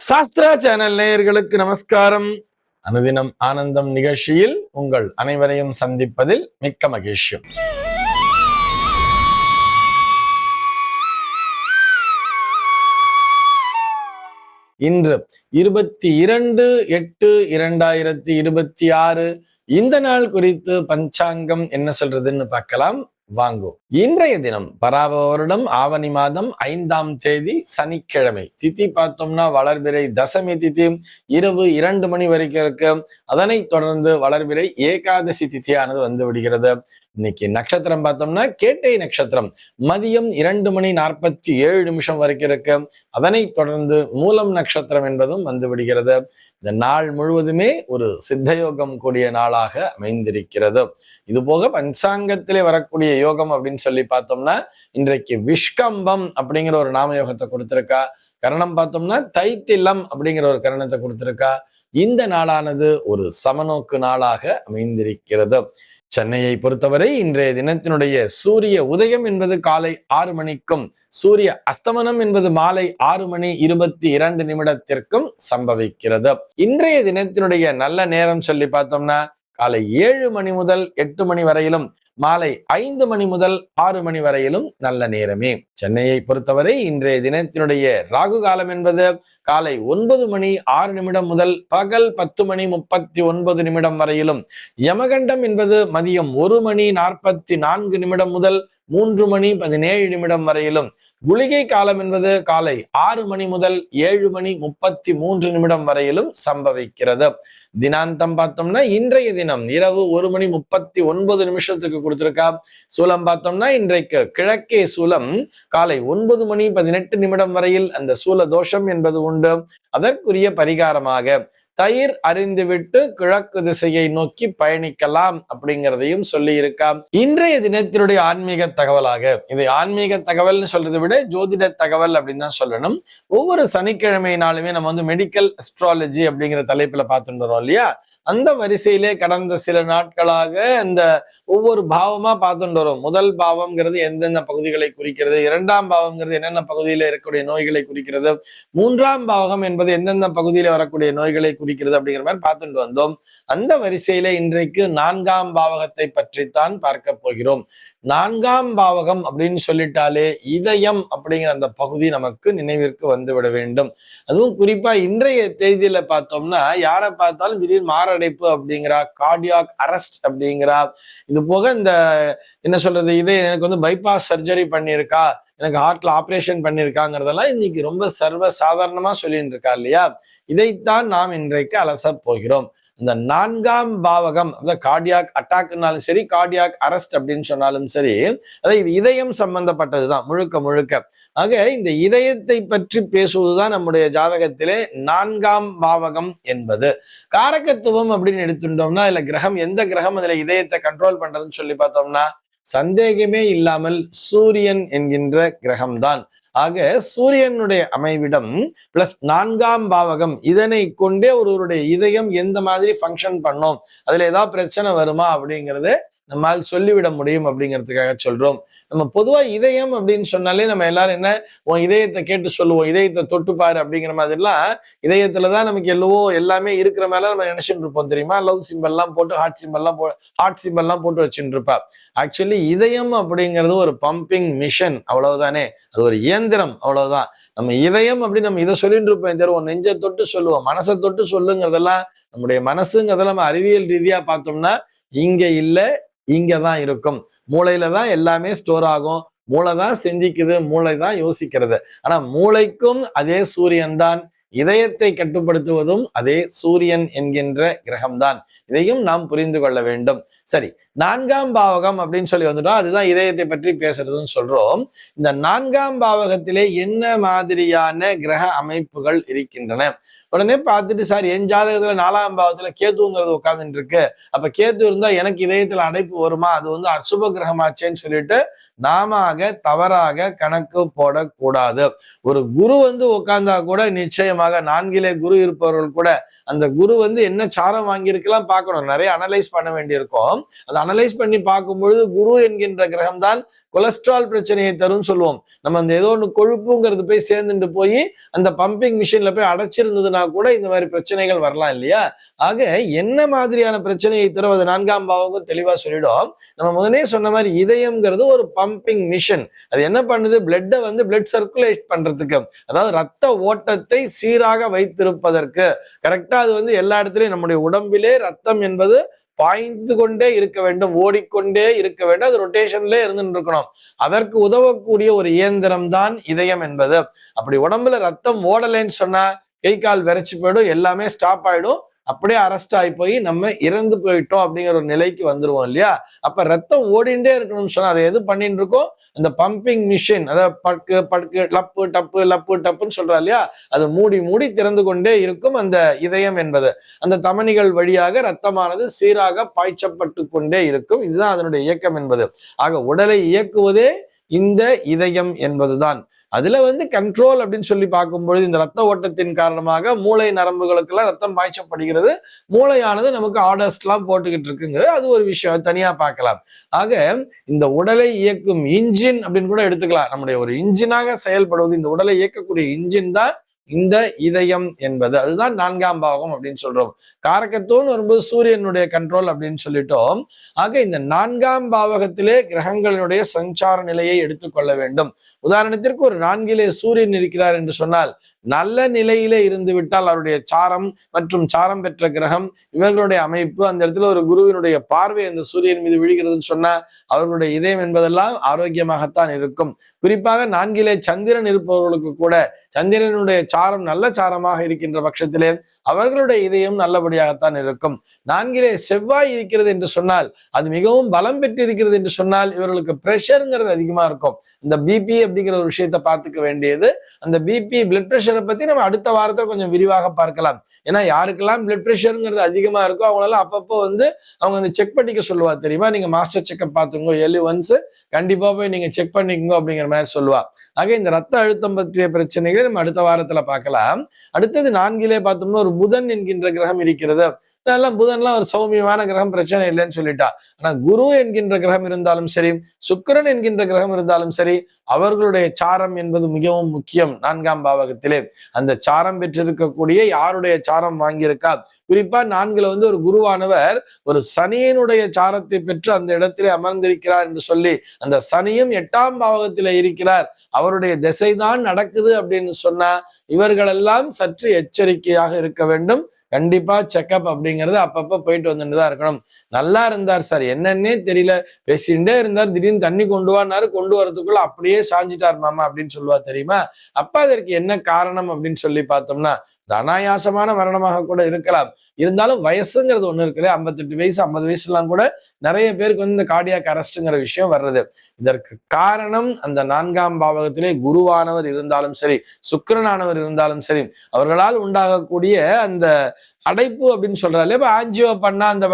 Sastra channel நேயர்களுக்கு நமஸ்காரம். அனுதினம் ஆனந்தம் நிகழ்ச்சியில் உங்கள் அனைவரையும் சந்திப்பதில் மிக்க மகிழ்ச்சி. இன்று 22/8/2026 இந்த நாள் குறித்து பஞ்சாங்கம் என்ன சொல்றதுன்னு பார்க்கலாம். வாங்கோ. இன்றைய தினம் பராபவ வருடம் ஆவணி மாதம் 5ஆம் தேதி சனிக்கிழமை. திதி பார்த்தோம்னா வளர்பிறை தசமி திதி இரவு 2 மணி வரைக்கும் இருக்கு. அதனைத் தொடர்ந்து வளர்பிறை ஏகாதசி திதியானது வந்து விடுகிறது. இன்னைக்கு நட்சத்திரம் பார்த்தோம்னா கேட்டை நட்சத்திரம் மதியம் 2:47 வரைக்கும் இருக்கு. அதனைத் தொடர்ந்து மூலம் நட்சத்திரம் என்பதும் வந்து விடுகிறது. இந்த நாள் முழுவதுமே ஒரு சித்தயோகம் கூடிய நாளாக அமைந்திருக்கிறது. இது போக பஞ்சாங்கத்திலே வரக்கூடிய யோகம் அப்படின்னு சொல்லி பார்த்தோம்னா இன்றைக்கு விஷ்கம்பம் அப்படிங்கிற ஒரு நாம யோகத்தை கொடுத்திருக்கா. கரணம் பார்த்தோம்னா தைத்திலம் அப்படிங்கிற ஒரு கரணத்தை கொடுத்திருக்கா. இந்த நாளானது ஒரு சமநோக்கு நாளாக அமைந்திருக்கிறது. சென்னையை பொறுத்தவரை இன்றைய தினத்தினுடைய சூரிய உதயம் என்பது காலை 6 மணிக்கும் சூரிய அஸ்தமனம் என்பது மாலை 6:22 சம்பவிக்கிறது. இன்றைய தினத்தினுடைய நல்ல நேரம் சொல்லி பார்த்தோம்னா காலை 7 மணி முதல் 8 மணி வரையிலும் மாலை 5 மணி முதல் 6 மணி வரையிலும் நல்ல நேரமே. சென்னையை பொறுத்தவரை இன்றைய தினத்தினுடைய ராகு காலம் என்பது காலை 9:06 முதல் பகல் 10:39 வரையிலும், யமகண்டம் என்பது மதியம் 1:44 முதல் 3:17 வரையிலும், குளிகை காலம் என்பது காலை 6 மணி முதல் 7:33 வரையிலும் சம்பவிக்கிறது. தினாந்தம் பார்த்தோம்னா இன்றைய தினம் இரவு 1:39 கொடுத்திருக்கா. சூலம் பார்த்தோம்னா இன்றைக்கு கிழக்கே சூலம் காலை 9:18 வரையில் அந்த சூல தோஷம் என்பது உண்டு. அதற்குரிய பரிகாரமாக தயிர் அறிந்துவிட்டு கிழக்கு திசையை நோக்கி பயணிக்கலாம் அப்படிங்கிறதையும் சொல்லி இருக்கா. இன்றைய தினத்தினுடைய ஆன்மீக தகவலாக, இதை ஆன்மீக தகவல்னு சொல்றதை விட ஜோதிட தகவல் அப்படின்னு தான் சொல்லணும். ஒவ்வொரு சனிக்கிழமையினாலுமே நம்ம வந்து மெடிக்கல் அஸ்ட்ராலஜி அப்படிங்கிற தலைப்புல பார்த்துட்டு வரோம் இல்லையா. அந்த வரிசையிலே கடந்த சில நாட்களாக இந்த ஒவ்வொரு பாவமா பார்த்துட்டு வரும். முதல் பாவம்ங்கிறது எந்தெந்த பகுதிகளை குறிக்கிறது, 2ஆம் பாவம்ங்கிறது என்னென்ன பகுதியில இருக்கக்கூடிய நோய்களை குறிக்கிறது, 3ஆம் பாவகம் என்பது எந்தெந்த பகுதியில வரக்கூடிய நோய்களை குறிக்கிறது அப்படிங்கிற மாதிரி பார்த்துட்டு வந்தோம். அந்த வரிசையில இன்றைக்கு 4ஆம் பாவகத்தை பற்றித்தான் பார்க்க போகிறோம். 4ஆம் பாவகம் அப்படின்னு சொல்லிட்டாலே இதயம் அப்படிங்கிற அந்த பகுதி நமக்கு நினைவிற்கு வந்து விட வேண்டும். அதுவும் குறிப்பா இன்றைய தேதியில பார்த்தோம்னா யாரை பார்த்தாலும் திடீர்னு மாரடைப்பு அப்படிங்கிறா, கார்டியாக் அரெஸ்ட் அப்படிங்கிறா. இது போக இந்த என்ன சொல்றது, எனக்கு வந்து பைபாஸ் சர்ஜரி பண்ணியிருக்கா, எனக்கு ஹார்ட்ல ஆப்ரேஷன் பண்ணியிருக்காங்கிறதெல்லாம் இன்னைக்கு ரொம்ப சர்வ சாதாரணமா சொல்லிட்டு இருக்கா இல்லையா. இதைத்தான் நாம் இன்றைக்கு அலச போகிறோம். இந்த 4ஆம் பாவகம், அதாவது கார்டியாக் அட்டாக்னாலும் சரி, கார்டியாக் அரெஸ்ட் அப்படின்னு சொன்னாலும் சரி, அதாவது இது இதயம் சம்பந்தப்பட்டதுதான் முழுக்க முழுக்க. ஆக இந்த இதயத்தை பற்றி பேசுவதுதான் நம்முடைய ஜாதகத்திலே 4ஆம் பாவகம் என்பது. காரகத்துவம் அப்படின்னு எடுத்துட்டோம்னா இல்ல கிரகம், எந்த கிரகம் அதுல இதயத்தை கண்ட்ரோல் பண்றதுன்னு சொல்லி பார்த்தோம்னா சந்தேகமே இல்லாமல் சூரியன் என்கின்ற கிரகம்தான். ஆக சூரியனுடைய அமைவிடம் பிளஸ் 4ஆம் பாவகம், இதனை கொண்டே ஒருவருடைய இதயம் எந்த மாதிரி ஃபங்க்ஷன் பண்ணும், அதுல ஏதாவது பிரச்சனை வருமா அப்படிங்கிறது நம்மால் சொல்லிவிட முடியும் அப்படிங்கிறதுக்காக சொல்றோம். நம்ம பொதுவா இதயம் அப்படின்னு சொன்னாலே நம்ம எல்லாரும் என்ன, உன் இதயத்தை கேட்டு சொல்லுவோம், இதயத்தை தொட்டுப்பாரு அப்படிங்கிற மாதிரிலாம் இதயத்துலதான் நமக்கு எல்லாமே இருக்கிற மேல நம்ம நினைச்சுட்டு இருப்போம் தெரியுமா. லவ் சிம்பல்லாம் போட்டு ஹார்ட் சிம்பல்லாம் போட்டு வச்சுட்டு இருப்பா. ஆக்சுவலி இதயம் அப்படிங்கிறது ஒரு பம்பிங் மிஷன், அவ்வளவுதானே. அது ஒரு இயந்திரம், அவ்வளவுதான். நம்ம இதயம் அப்படின்னு நம்ம இதை சொல்லிட்டு இருப்போம் தெரியும், நெஞ்சை தொட்டு சொல்லுவோம், மனசை தொட்டு சொல்லுங்கிறதெல்லாம் நம்முடைய மனசுங்கிறதெல்லாம் நம்ம அறிவியல் ரீதியா பார்த்தோம்னா இங்க இல்ல, இங்கதான் இருக்கும். மூளையில தான் எல்லாமே ஸ்டோர் ஆகும், மூளை தான் சிந்திக்குது, மூளை தான் யோசிக்கிறது. ஆனா மூளைக்கும் அதே சூரியன் தான், இதயத்தை கட்டுப்படுத்துவதும் அதே சூரியன் என்கின்ற கிரகம்தான். இதையும் நாம் புரிந்து கொள்ள வேண்டும். சரி, 4ஆம் பாவகம் அப்படின்னு சொல்லி வந்துட்டோம், அதுதான் இதயத்தை பற்றி பேசுறதுன்னு சொல்றோம். இந்த 4ஆம் பாவகத்திலே என்ன மாதிரியான கிரக அமைப்புகள் இருக்கின்றன உடனே பார்த்துட்டு, சார் என் ஜாதகத்துல 4ஆம் பாவத்துல கேதுங்கிறது உட்கார்ந்துட்டு இருக்கு, அப்ப கேது இருந்தா எனக்கு இதயத்துல அடைப்பு வருமா, அது வந்து அசுப கிரகமாச்சேன்னு சொல்லிட்டு நாம தவறாக கணக்கு போடக்கூடாது. ஒரு குரு வந்து உட்கார்ந்தா கூட நிச்சயமாக 4லே குரு இருப்பவர்கள் கூட அந்த குரு வந்து என்ன சாரம் வாங்கியிருக்கலாம் பார்க்கணும், நிறைய அனலைஸ் பண்ண வேண்டியிருக்கும். சொல்லுவோம். அதை அனலைஸ் பண்ணி பார்க்கும்பொழுது குரு என்கின்ற கிரகம் தான் கொலஸ்ட்ரால் பிரச்சனையை தரும் சொல்லுவோம். நம்ம அந்த ஏதோ ஒன்று கொழுப்புங்கிறது போய் சேர்ந்துட்டு போய் அந்த பம்பிங் மிஷின்ல போய் அடைச்சிருந்ததுன்னா கூட இந்த மாதிரி பிரச்சனைகள் வரலாம் இல்லையா? ஆக என்ன மாதிரியான பிரச்சனையை தரும் அது 4ஆம் பாவம் தெளிவா சொல்லிடும். நம்ம முதலே சொன்ன மாதிரி இதயம்ங்கிறது ஒரு பம்பிங் மிஷின். அது என்ன பண்ணுது? பிளட்டை வந்து பிளட் சர்க்குலேட் பண்றதுக்கு, அதாவது ரத்த ஓட்டத்தை சீராக வைத்திருப்பதற்கு கரெக்டா அது வந்து எல்லா இடத்துலயும் நம்முடைய உடம்பிலே ரத்தம் என்பது பாய்ந்து கொண்டே இருக்க வேண்டும், ஓடிக்கொண்டே இருக்க வேண்டும், அது ரொட்டேஷன்ல இருந்துட்டு இருக்கணும். அதற்கு உதவக்கூடிய ஒரு இயந்திரம் தான் இதயம் என்பது. அப்படி உடம்புல ரத்தம் ஓடலைன்னு சொன்னா கை கால் விரைச்சு போயிடும், எல்லாமே ஸ்டாப் ஆயிடும், அப்படியே அரெஸ்ட் ஆகி போய் நம்ம இறந்து போயிட்டோம் அப்படிங்கிற ஒரு நிலைக்கு வந்துருவோம் இல்லையா? அப்ப ரத்தம் ஓடிண்டே இருக்கணும்னு சொன்னா அதை எது பண்ணிட்டு இருக்கோம்? அந்த பம்பிங் மிஷின், அதாவது படுக்கு படுக்கு லப்பு டப்பு லப்பு டப்புன்னு சொல்றா இல்லையா? அது மூடி மூடி திறந்து கொண்டே இருக்கும் அந்த இதயம் என்பது. அந்த தமனிகள் வழியாக ரத்தமானது சீராக பாய்ச்சப்பட்டு கொண்டே இருக்கும். இதுதான் அதனுடைய இயக்கம் என்பது. ஆக உடலை இயக்குவதே இந்த இதயம் என்பதுதான். அதுல வந்து கண்ட்ரோல் அப்படின்னு சொல்லி பார்க்கும்பொழுது இந்த ரத்த ஓட்டத்தின் காரணமாக மூளை நரம்புகளுக்கு எல்லாம் ரத்தம் பாய்ச்சப்படுகிறது. மூளையானது நமக்கு ஆர்டர்ஸ் எல்லாம் போட்டுக்கிட்டு இருக்குங்கிறது அது ஒரு விஷயம், தனியா பார்க்கலாம். ஆக இந்த உடலை இயக்கும் இன்ஜின் அப்படின்னு கூட எடுத்துக்கலாம். நம்முடைய ஒரு இன்ஜினாக செயல்படுவது, இந்த உடலை இயக்கக்கூடிய இன்ஜின் தான் இந்த இதயம் என்பது. அதுதான் 4ஆம் பாவம் அப்படின்னு சொல்றோம். காரகத்துவம் வரும்போது சூரியனுடைய கண்ட்ரோல் அப்படின்னு சொல்லிட்டோம். ஆக இந்த 4ஆம் பாவகத்திலே கிரகங்களுடைய சஞ்சார நிலையை எடுத்துக்கொள்ள வேண்டும். உதாரணத்திற்கு ஒரு 4லே சூரியன் இருக்கிறார் என்று சொன்னால் நல்ல நிலையிலே இருந்து விட்டால் அவருடைய சாரம் மற்றும் சாரம் பெற்ற கிரகம் இவர்களுடைய அமைப்பு, அந்த இடத்துல ஒரு குருவினுடைய பார்வை அந்த சூரியன் மீது விழுகிறதுன்னு சொன்னா அவர்களுடைய இதயம் என்பதெல்லாம் ஆரோக்கியமாகத்தான் இருக்கும். குறிப்பாக 4லே சந்திரன் இருப்பவர்களுக்கு கூட சந்திரனுடைய சாரம் நல்ல சாரமாக இருக்கின்ற பட்சத்திலே அவர்களுடைய இதயம் நல்லபடியாகத்தான் இருக்கும். 4லே செவ்வாய் இருக்கிறது என்று சொன்னால் அது மிகவும் பலம் பெற்று இருக்கிறது என்று சொன்னால் இவர்களுக்கு பிரஷருங்கிறது அதிகமா இருக்கும். இந்த பிபி அப்படிங்கிற ஒரு விஷயத்தை பார்த்துக்க வேண்டியது. அந்த பிபி பிளட் பிரஷரை பத்தி நம்ம அடுத்த வாரத்துல கொஞ்சம் விரிவாக பார்க்கலாம். ஏன்னா யாருக்கெல்லாம் பிளட் பிரஷருங்கிறது அதிகமா இருக்கோ அவங்களெல்லாம் அப்பப்போ வந்து அவங்க வந்து செக் பண்ணிக்க சொல்லுவா தெரியுமா? நீங்க மாஸ்டர் செக்அப் பார்த்துங்க, இயர்லி ஒன்ஸ் கண்டிப்பா போய் நீங்க செக் பண்ணிக்கோங்க அப்படிங்கிற மாதிரி சொல்லுவா. ஆக இந்த ரத்த அழுத்தம் பற்றிய பிரச்சனைகளை நம்ம அடுத்த வாரத்துல பார்க்கலாம். அடுத்தது 4லே பார்த்தோம்னா ஒரு புதன் என்கின்ற கிரகம் இருக்கிறது. புதன்லாம் ஒரு சௌமியமான கிரகம், பிரச்சனை இல்லைன்னு சொல்லிட்டா. ஆனா குரு என்கின்ற கிரகம் இருந்தாலும் சரி, சுக்கிரன் என்கின்ற கிரகம் இருந்தாலும் சரி, அவர்களுடைய சாரம் என்பது மிகவும் முக்கியம். 4ஆம் பாவகத்திலே அந்த சாரம் பெற்றிருக்கக்கூடிய யாருடைய சாரம் வாங்கியிருக்கா, குறிப்பா 4ல வந்து ஒரு குருவானவர் ஒரு சனியினுடைய சாரத்தை பெற்று அந்த இடத்திலே அமர்ந்திருக்கிறார் என்று சொல்லி அந்த சனியும் 8ஆம் பாவகத்திலே இருக்கிறார், அவருடைய திசைதான் நடக்குது அப்படின்னு சொன்னா இவர்களெல்லாம் சற்று எச்சரிக்கையாக இருக்க வேண்டும். கண்டிப்பா செக்அப் அப்படிங்கிறது அப்பப்ப போயிட்டு வந்துட்டு தான் இருக்கணும். நல்லா இருந்தார் சார், என்னன்னே தெரியல, பேசிண்டே இருந்தார், திடீர்னு தண்ணி கொண்டு வானாரு, கொண்டு வரதுக்குள்ள அப்படியே சாஞ்சிட்டார் மாமா அப்படின்னு சொல்லுவா தெரியுமா? அப்ப அதற்கு என்ன காரணம் அப்படின்னு சொல்லி பார்த்தோம்னா அனாயாசமான மரணமாக கூட இருக்கலாம். இருந்தாலும் வயசுங்கிறது ஒண்ணு இருக்குல்ல, 58 வயசு 50 வயசுலாம் கூட நிறைய பேருக்கு வந்து இந்த கார்டியாக் அரெஸ்ட்ங்கிற விஷயம் வர்றது. இதற்கு காரணம் அந்த 4ஆம் பாவகத்திலே குருவானவர் இருந்தாலும் சரி, சுக்கிரனானவர் இருந்தாலும் சரி, அவர்களால் உண்டாகக்கூடிய அந்த அடைப்பு அப்படின்னு சொல்றாரு. இப்ப ஆஞ்சியோ பண்ணா அந்த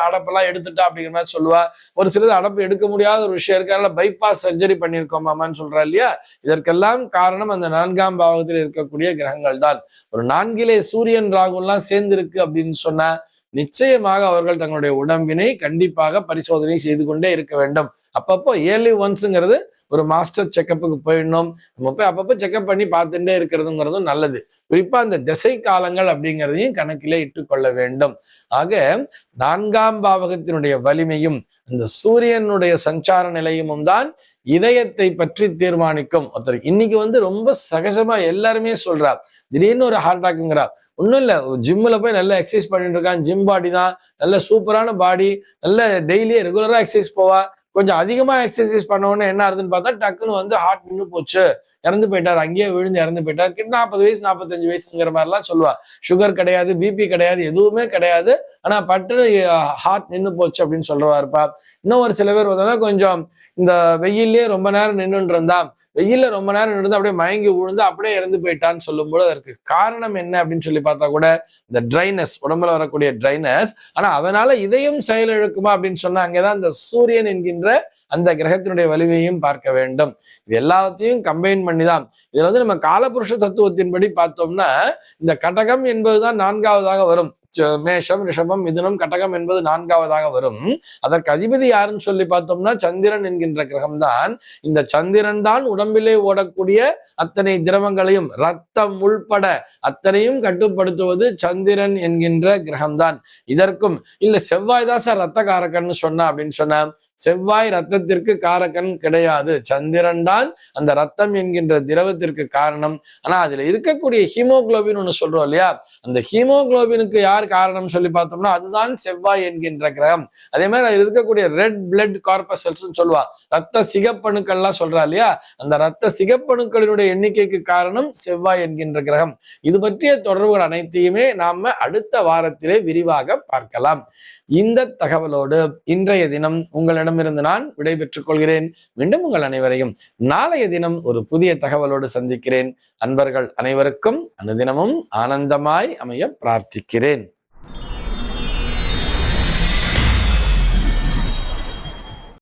அடப்பெல்லாம் எடுத்துட்டா அப்படிங்கிற மாதிரி சொல்லுவா. ஒரு சிலது அடப்பு எடுக்க முடியாத ஒரு விஷயம் இருக்கு, அதனால பைபாஸ் சர்ஜரி பண்ணியிருக்கோம் மாமான்னு சொல்றா இல்லையா? இதற்கெல்லாம் காரணம் அந்த 4ஆம் பாவகத்தில் இருக்கக்கூடிய கிரகங்கள் தான். ஒரு 4லே சூரியன் ராகு எல்லாம் சேர்ந்திருக்கு அப்படின்னு சொன்னா நிச்சயமாக அவர்கள் தங்களுடைய உடம்பினை கண்டிப்பாக பரிசோதனை செய்து கொண்டே இருக்க வேண்டும். அப்பப்போ இயர்லி ஒன்ஸுங்கிறது ஒரு மாஸ்டர் செக்கப்புக்கு போயிடணும். நம்ம போய் அப்பப்போ செக்அப் பண்ணி பார்த்துட்டே இருக்கிறதுங்கிறதும் நல்லது. குறிப்பா அந்த திசை காலங்கள் அப்படிங்கிறதையும் கணக்கிலே இட்டுக்கொள்ள வேண்டும். ஆக 4ஆம் பாவகத்தினுடைய வலிமையும் அந்த சூரியனுடைய சஞ்சார நிலையமும் தான் இதயத்தை பற்றி தீர்மானிக்கும். ஒருத்தர் இன்னைக்கு வந்து ரொம்ப சகஜமா எல்லாருமே சொல்றா, திடீர்னு ஒரு ஹார்ட் அட்டாக்குங்கிறா. ஒன்றும் இல்லை, ஜிம்மில் போய் நல்லா எக்ஸசைஸ் பண்ணிட்டு இருக்கான், ஜிம் பாடி தான், நல்ல சூப்பரான பாடி, நல்ல டெய்லியே ரெகுலரா எக்ஸசைஸ் போவா. கொஞ்சம் அதிகமா எக்ஸசைஸ் பண்ண உடனே என்ன ஆகுதுன்னு பார்த்தா டக்குன்னு வந்து ஹார்ட் நின்று போச்சு, இறந்து போயிட்டார், அங்கேயே விழுந்து இறந்து போயிட்டார். 40 வயசு 45 வயசுங்கிற மாதிரிலாம் சொல்லுவா. சுகர் கிடையாது, பிபி கிடையாது, எதுவுமே கிடையாது, ஆனா பட்டு ஹார்ட் நின்று போச்சு அப்படின்னு சொல்றவா இருப்பா. இன்னும் ஒரு சில பேர் பார்த்தோம்னா கொஞ்சம் இந்த வெயிலே ரொம்ப நேரம் நின்றுட்டு இருந்தா, வெயில்ல ரொம்ப நேரம் நின்று அப்படியே மயங்கி விழுந்து அப்படியே இறந்து போயிட்டான்னு சொல்லும்போது அதற்கு காரணம் என்ன அப்படின்னு சொல்லி பார்த்தா கூட இந்த ட்ரைனஸ், உடம்புல வரக்கூடிய ட்ரைனஸ். ஆனா அதனால இதயம் செயலிழக்குமா அப்படின்னு சொன்னா அங்கேதான் இந்த சூரியன் என்கின்ற அந்த கிரகத்தினுடைய வலிமையும் பார்க்க வேண்டும். இது எல்லாத்தையும் கம்பைன் பண்ணிதான் இதுல வந்து நம்ம காலபுருஷ தத்துவத்தின்படி பார்த்தோம்னா இந்த கடகம் என்பதுதான் 4ஆவதாக வரும். மேஷம், ரிஷபம், மிதுனம், கடகம் என்பது 4வதாக வரும். அதற்கு அதிபதி யாருன்னு சொல்லி பார்த்தோம்னா சந்திரன் என்கின்ற கிரகம்தான். இந்த சந்திரன் தான் உடம்பிலே ஓடக்கூடிய அத்தனை திரவங்களையும் ரத்தம் உள்பட அத்தனையும் கட்டுப்படுத்துவது சந்திரன் என்கின்ற கிரகம்தான். இதற்கும் இல்ல செவ்வாய் தான் சார் ரத்த காரகன்னு சொன்னா அப்படின்னு சொன்ன, செவ்வாய் ரத்தத்திற்கு காரகன் கிடையாது. சந்திரன் தான் அந்த ரத்தம் என்கின்ற திரவத்திற்கு காரணம். ஆனா அதுல இருக்கக்கூடிய ஹீமோகுளோபின் ஒண்ணு சொல்றோம் இல்லையா, அந்த ஹீமோகுளோபினுக்கு யார் காரணம் சொல்லி பார்த்தோம்னா அதுதான் செவ்வாய் என்கின்ற கிரகம். அதே மாதிரி அதுல இருக்கக்கூடிய ரெட் பிளட் கார்பசல்ஸ் சொல்லுவா, ரத்த சிகப்பணுக்கள்லாம் சொல்றா இல்லையா, அந்த ரத்த சிகப்பணுக்களினுடைய எண்ணிக்கைக்கு காரணம் செவ்வாய் என்கின்ற கிரகம். இது பற்றிய தொடர்புகள் அனைத்தையுமே நாம அடுத்த வாரத்திலே விரிவாக பார்க்கலாம். இந்த தகவலோடு இன்றைய தினம் உங்களிடமிருந்து நான் விடைபெற்றுக் கொள்கிறேன். மீண்டும் உங்கள் அனைவரையும் நாளைய தினம் ஒரு புதிய தகவலோடு சந்திக்கிறேன். அன்பர்கள் அனைவருக்கும் அனுதினமும் ஆனந்தமாய் அமைய பிரார்த்திக்கிறேன்.